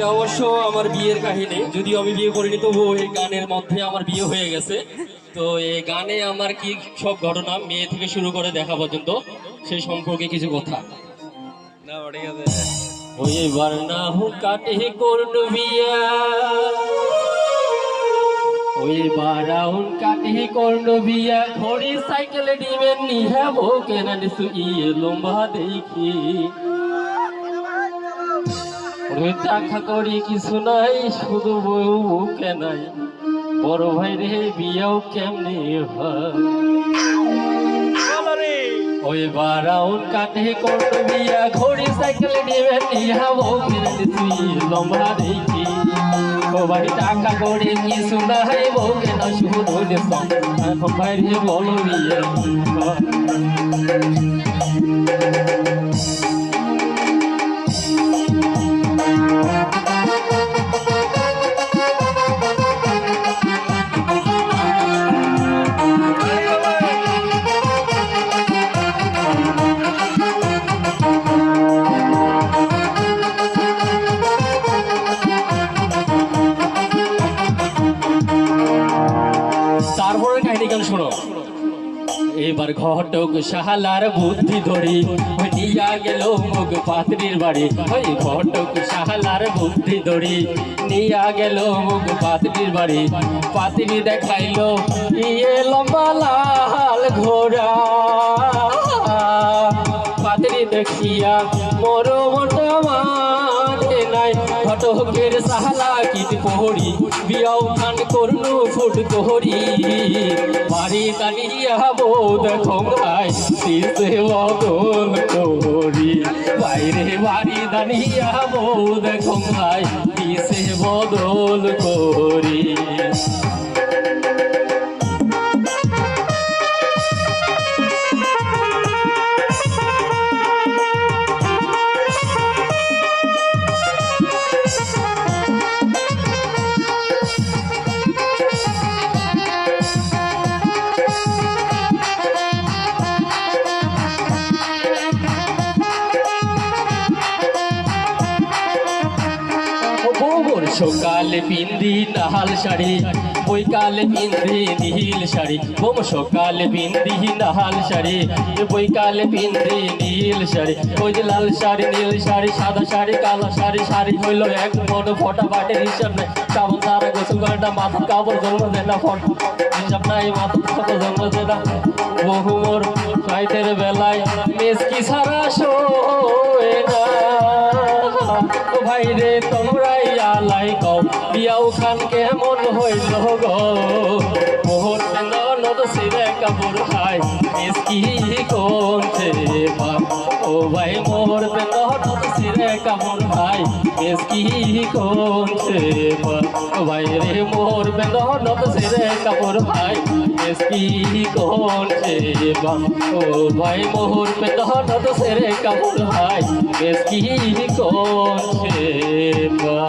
এটা অবশ্য আমার বিয়ের কাহিনী, যদিও আমি বিয়ে করিনি তবুও এই গানের মধ্যে আমার বিয়ে হয়ে গেছে। তো এই গানে আমার কি সব ঘটনা মেয়ে থেকে শুরু করে দেখা পর্যন্ত সেই সম্পর্কে কিছু কথা। ওই এবার না হোক কাটে করল বিয়া, ওই বারাউন কাটে করল বিয়া, ঘড়ি সাইকেলে ডিমেন নিহা ভোকে না শুইয়ে লম্বা দেখি। দেখা করি কিছু নাই, শুধু বউ বুকে নাই, বড় ভাই রে বিয়াও কেমনে হয়। ওই বারাউন কাটে করল বিয়া, ঘড়ি সাইকেল নিবে নিহা ভোকে না শুইয়ে লম্বা দেখি। ও ভাই টাকা করে কিছু নাই, ভোগে না শুধু এখন ভাই রে বলো বিয়া। তারপরে কাহিনী গান শোনো। এবার ঘটক শাহালার বুদ্ধি ধরি, নিয়া গেল মুখ পাত্রীর বাড়ি। ওই ঘটক শাহালার বুদ্ধি ধরি, নিয়া গেল মুখ পাত্রীর বাড়ি। পাত্রী দেখাইলো ইয়ে লম্বা লাল ঘোড়া, পাত্রী দেখিয়া মোর মনটা মানে নাই। ঘটকের শাহালা কিত পহরি, বিয়াও খান করলু ফুট তোহরি। বাড়ি কানিয়া বউ দেখো ভাই, শীতে বদল তোহরি। বাইরে বাড়ি দানিয়া বউ দেখো ভাই, কিসে বদল করি। সকালে পিন্দি নাহাল শাড়ি, বৈকালে পিন্দি নীল শাড়ি। বোম সকালে পিন্দি নাহাল শাড়ি, বৈকালে পিন্দি নীল শাড়ি। ওই যে লাল শাড়ি, নীল শাড়ি, সাদা শাড়ি, কালো শাড়ি, শাড়ি হইলো এক মন। ফটা বাটের হিসাব নাই, সাবন তারা গোসল গানটা, মাথা কাপড় জন্ম দেয় না। ফট হিসাব নাই, মাথা কাপড় জন্ম দেয় না। বহু মোর সাইটের বেলায় মেসকি সারা শোয় না। ভাই রে তোমরাই আলাই কও, বিয়াও খান কেমন হইল গো। মোহর নদ সিরে কাপড় খাই, মেসকি কোনছে পা। ও ভাই মোহর নদ সিরে কাপড় খাই, মেসকি কোনছে পা। ও ভাই রে মোহর নদ সিরে কাপড় খাই, মেসকি কোনছে পা। ও ভাই মোহর নদ সিরে কাপড় খাই, মেসকি কোনছে পা।